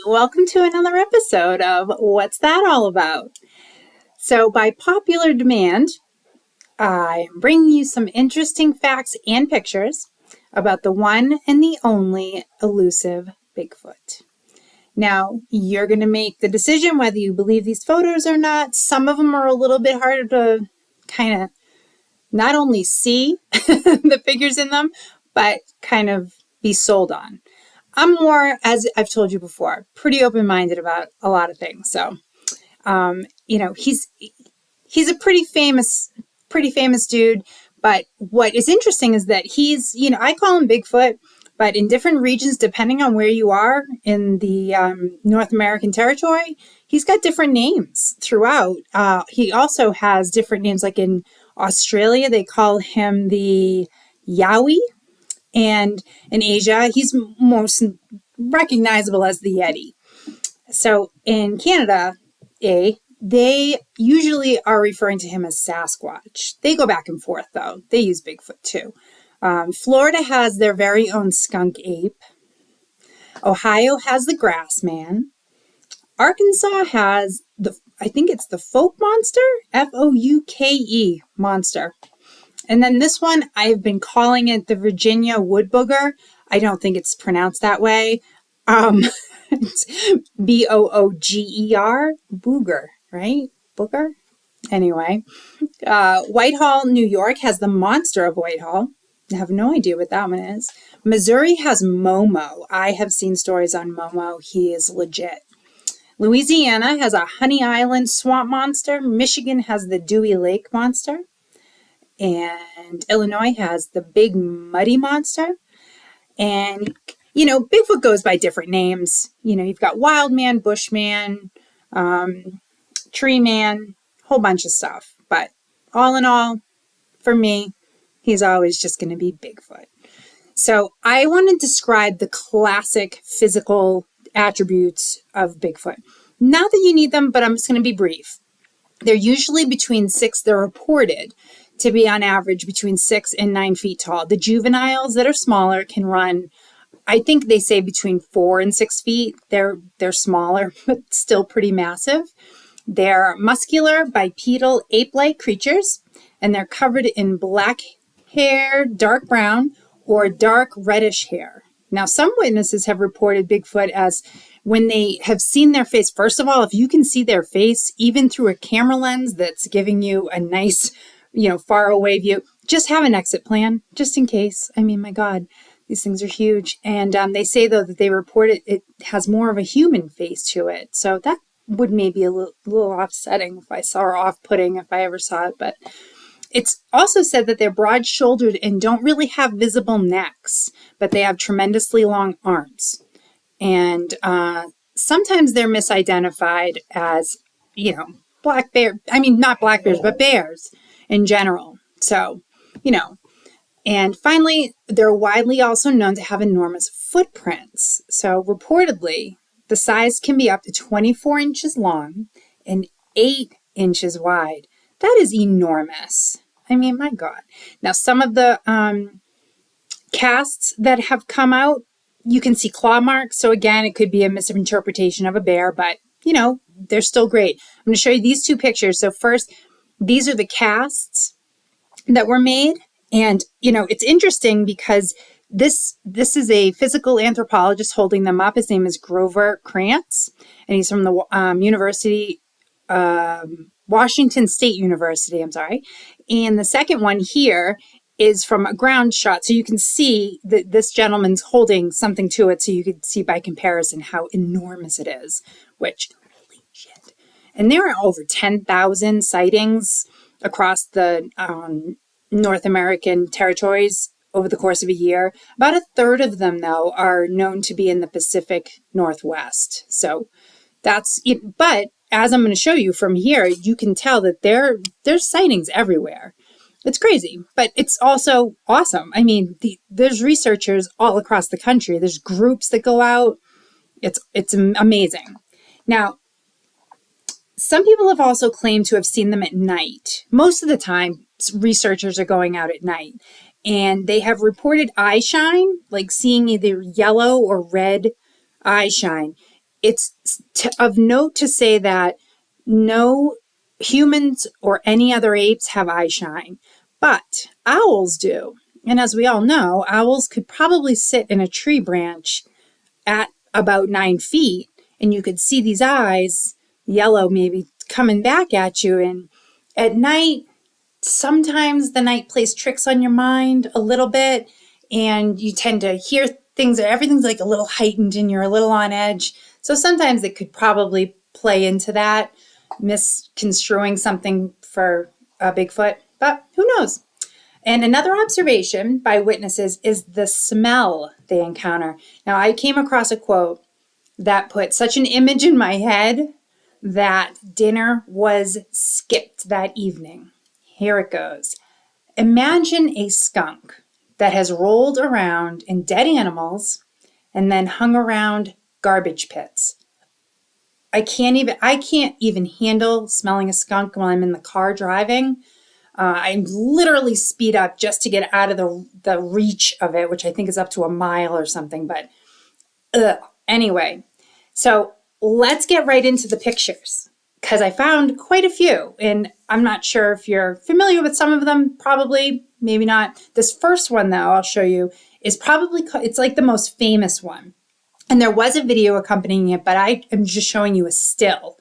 Welcome to another episode of What's That All About? So, by popular demand, I'm bringing you some interesting facts and pictures about the one and the only elusive Bigfoot. Now, you're going to make the decision whether you believe these photos or not. Some of them are a little bit harder to kind of not only see the figures in them, but kind of be sold on. I'm more, as I've told you before, pretty open-minded about a lot of things. So, he's a pretty famous dude. But what is interesting is that he's, I call him Bigfoot, but in different regions, depending on where you are in the North American territory, he's got different names throughout. He also has different names, like in Australia, they call him the Yowie. And in Asia, he's most recognizable as the Yeti. So in Canada, they usually are referring to him as Sasquatch. They go back and forth, though. They use Bigfoot, too. Florida has their very own skunk ape. Ohio has the grass man. Arkansas has I think it's the folk monster, Fouke monster. And then this one, I've been calling it the Virginia wood booger. I don't think it's pronounced that way. It's Booger, booger, right? Booger? Anyway, Whitehall, New York has the monster of Whitehall. I have no idea what that one is. Missouri has Momo. I have seen stories on Momo. He is legit. Louisiana has a Honey Island swamp monster. Michigan has the Dewey Lake monster. And Illinois has the Big Muddy Monster. And, Bigfoot goes by different names. You've got Wild Man, Bushman, Tree Man, whole bunch of stuff. But all in all, for me, he's always just going to be Bigfoot. So I want to describe the classic physical attributes of Bigfoot. Not that you need them, but I'm just going to be brief. They're usually between they're reported to be on average between 6 and 9 feet tall. The juveniles that are smaller can run, I think they say between 4 and 6 feet. They're smaller, but still pretty massive. They're muscular, bipedal, ape-like creatures, and they're covered in black hair, dark brown, or dark reddish hair. Now, some witnesses have reported Bigfoot as when they have seen their face. First of all, if you can see their face, even through a camera lens that's giving you a nice, far away view, just have an exit plan, just in case. I mean, my God, these things are huge. And they say, though, that they report it has more of a human face to it. So that would maybe a little offsetting if I saw, or off-putting if I ever saw it. But it's also said that they're broad-shouldered and don't really have visible necks, but they have tremendously long arms. And sometimes they're misidentified as, black bear. I mean, not black bears, but bears in general. So, and finally, they're widely also known to have enormous footprints. So reportedly, the size can be up to 24 inches long and 8 inches wide. That is enormous. I mean, my God. Now, some of the casts that have come out, you can see claw marks. So again, it could be a misinterpretation of a bear, but, they're still great. I'm going to show you these two pictures. So first, these are the casts that were made. And, it's interesting because this is a physical anthropologist holding them up. His name is Grover Krantz, and he's from the University, Washington State University, I'm sorry. And the second one here is from a ground shot. So you can see that this gentleman's holding something to it. So you can see by comparison how enormous it is, which, holy shit. And there are over 10,000 sightings across the North American territories over the course of a year. About a third of them, though, are known to be in the Pacific Northwest. So that's it. But as I'm going to show you from here, you can tell that there's sightings everywhere. It's crazy, but it's also awesome. I mean, there's researchers all across the country. There's groups that go out. It's amazing. Now, some people have also claimed to have seen them at night. Most of the time, researchers are going out at night, and they have reported eye shine, like seeing either yellow or red eye shine. it's of note to say that no humans or any other apes have eye shine, but owls do. And as we all know, owls could probably sit in a tree branch at about 9 feet, and you could see these eyes, yellow maybe, coming back at you. And at night, sometimes the night plays tricks on your mind a little bit, and you tend to hear things, everything's like a little heightened and you're a little on edge. So sometimes it could probably play into that, misconstruing something for a Bigfoot, but who knows? And another observation by witnesses is the smell they encounter. Now, I came across a quote that put such an image in my head that dinner was skipped that evening. Here it goes. Imagine a skunk that has rolled around in dead animals and then hung around garbage pits. I can't even handle smelling a skunk while I'm in the car driving. I literally speed up just to get out of the reach of it, which I think is up to a mile or something. But anyway, so let's get right into the pictures, because I found quite a few, and I'm not sure if you're familiar with some of them, probably, maybe not. This first one, though, I'll show you, is probably, it's like the most famous one. And there was a video accompanying it, but I am just showing you a still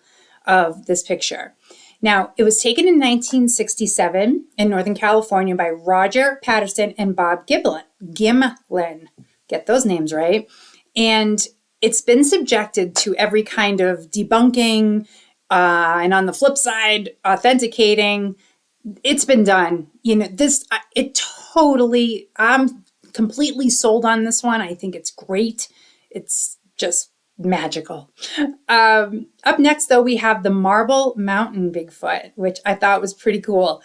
of this picture. Now, it was taken in 1967 in Northern California by Roger Patterson and Bob Gimlin. Get those names right. And it's been subjected to every kind of debunking, and on the flip side, authenticating. It's been done. I'm completely sold on this one. I think it's great. It's just magical. Up next, though, we have the Marble Mountain Bigfoot, which I thought was pretty cool.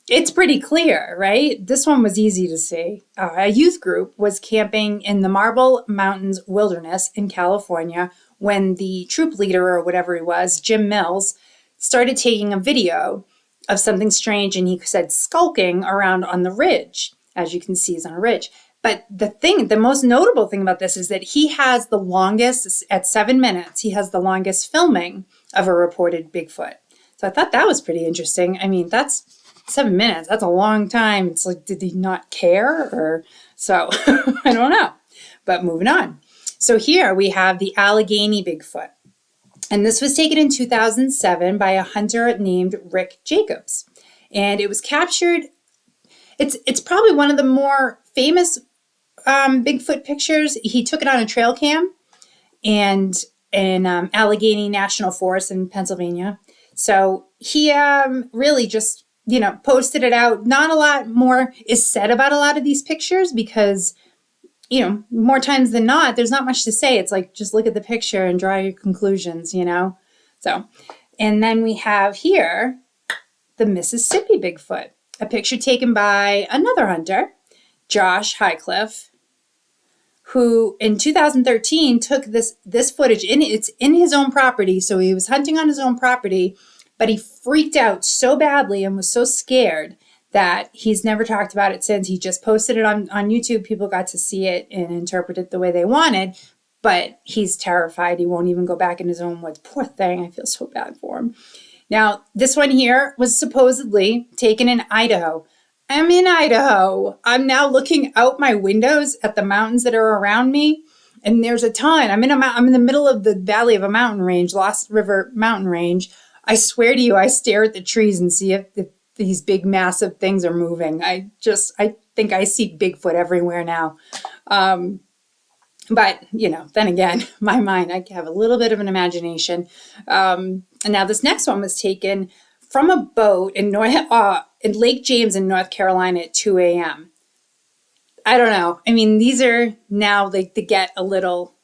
It's pretty clear, right? This one was easy to see. A youth group was camping in the Marble Mountains Wilderness in California when the troop leader, or whatever he was, Jim Mills, started taking a video of something strange, and he said skulking around on the ridge. As you can see, he's on a ridge. But the most notable thing about this is that he has the longest, at 7 minutes, he has the longest filming of a reported Bigfoot. So I thought that was pretty interesting. I mean, that's 7 minutes. That's a long time. It's like, did he not care? Or so I don't know. But moving on. So here we have the Allegheny Bigfoot. And this was taken in 2007 by a hunter named Rick Jacobs. And it was captured. It's probably one of the more famous Bigfoot pictures. He took it on a trail cam and in Allegheny National Forest in Pennsylvania. So he really just, posted it out. Not a lot more is said about a lot of these pictures because, more times than not, there's not much to say. It's like, just look at the picture and draw your conclusions, So, and then we have here the Mississippi Bigfoot, a picture taken by another hunter, Josh Highcliffe, who in 2013 took this footage. It's in his own property, so he was hunting on his own property, but he freaked out so badly and was so scared that he's never talked about it since. He just posted it on YouTube. People got to see it and interpret it the way they wanted, but he's terrified. He won't even go back in his own woods. Poor thing. I feel so bad for him. Now, this one here was supposedly taken in Idaho. I'm in Idaho. I'm now looking out my windows at the mountains that are around me, and there's a ton. I'm in the middle of the valley of a mountain range, Lost River Mountain Range. I swear to you, I stare at the trees and see if these big, massive things are moving. I think I see Bigfoot everywhere now. But, then again, my mind, I have a little bit of an imagination. And now this next one was taken from a boat in Lake James in North Carolina at 2 a.m. I don't know. I mean, these are now they get a little,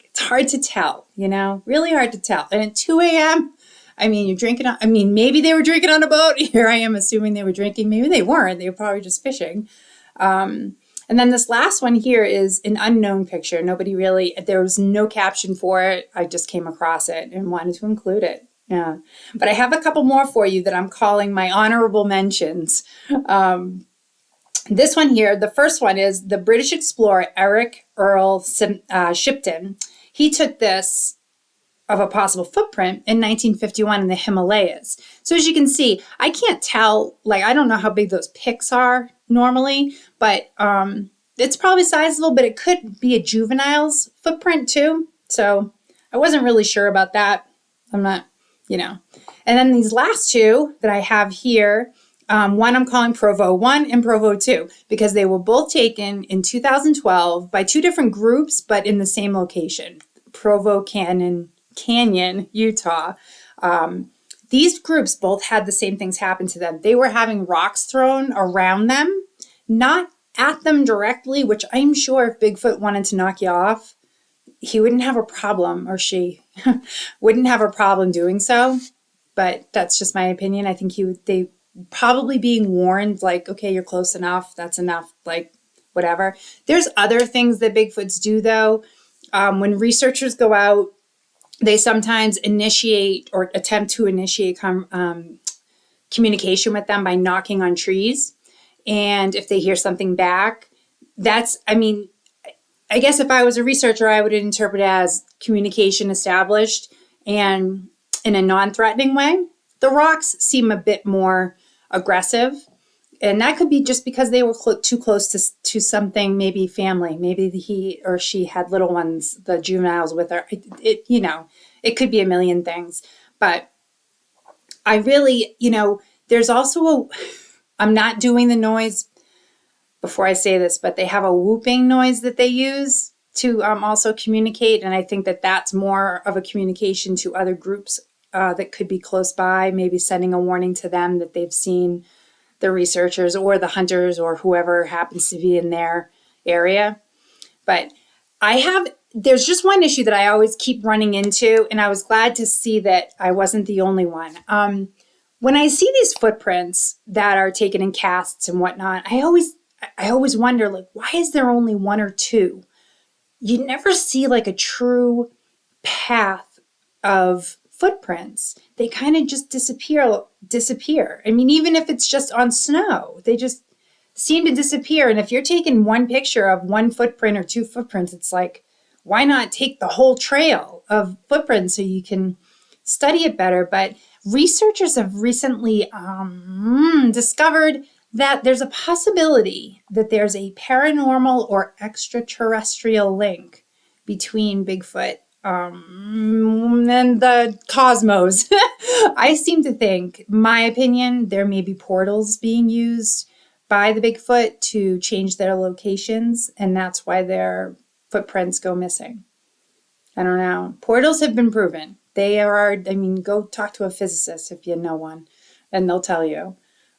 it's hard to tell, really hard to tell. And at 2 a.m., maybe they were drinking on a boat. Here I am assuming they were drinking. Maybe they weren't. They were probably just fishing. And then this last one here is an unknown picture. There was no caption for it. I just came across it and wanted to include it. Yeah. But I have a couple more for you that I'm calling my honorable mentions. This one here, the first one is the British explorer Eric Earl Shipton. he took this of a possible footprint in 1951 in the Himalayas. So as you can see, I can't tell, like, I don't know how big those pics are normally, but it's probably sizable, but it could be a juvenile's footprint too. So I wasn't really sure about that. I'm not, And then these last two that I have here, one I'm calling Provo 1 and Provo 2, because they were both taken in 2012 by two different groups, but in the same location, Provo Canyon, Utah. These groups both had the same things happen to them. They were having rocks thrown around them, not at them directly, which I'm sure if Bigfoot wanted to knock you off, he wouldn't have a problem, or she wouldn't have a problem doing so. But that's just my opinion. I think they probably being warned, like, okay, you're close enough. That's enough, like, whatever. There's other things that Bigfoots do, though. When researchers go out, they sometimes initiate or attempt to initiate communication with them by knocking on trees. And if they hear something back, I guess if I was a researcher, I would interpret it as communication established and in a non-threatening way. The rocks seem a bit more aggressive. And that could be just because they were too close to something, maybe family. Maybe he or she had little ones, the juveniles with her. It could be a million things. But I really, there's also I'm not doing the noise before I say this, but they have a whooping noise that they use to also communicate. And I think that that's more of a communication to other groups that could be close by, maybe sending a warning to them that they've seen the researchers or the hunters or whoever happens to be in their area. But there's just one issue that I always keep running into, and I was glad to see that I wasn't the only one. When I see these footprints that are taken in casts and whatnot, I always wonder, like, why is there only one or two? You never see like a true path of footprints. They kind of just disappear. I mean, even if it's just on snow, they just seem to disappear. And if you're taking one picture of one footprint or two footprints, it's like, why not take the whole trail of footprints so you can study it better? But researchers have recently discovered that there's a possibility that there's a paranormal or extraterrestrial link between Bigfoot and the cosmos. I seem to think, my opinion, there may be portals being used by the Bigfoot to change their locations, and that's why their footprints go missing. I don't know. Portals have been proven. They are, go talk to a physicist if you know one, and they'll tell you.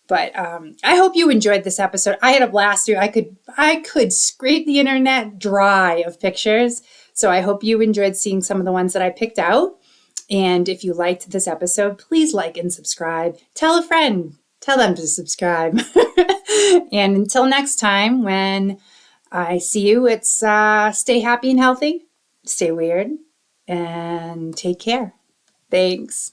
But I hope you enjoyed this episode. I had a blast through. I could scrape the internet dry of pictures. So I hope you enjoyed seeing some of the ones that I picked out. And if you liked this episode, please like and subscribe. Tell a friend. Tell them to subscribe. And until next time, when I see you, it's stay happy and healthy, stay weird, and take care. Thanks.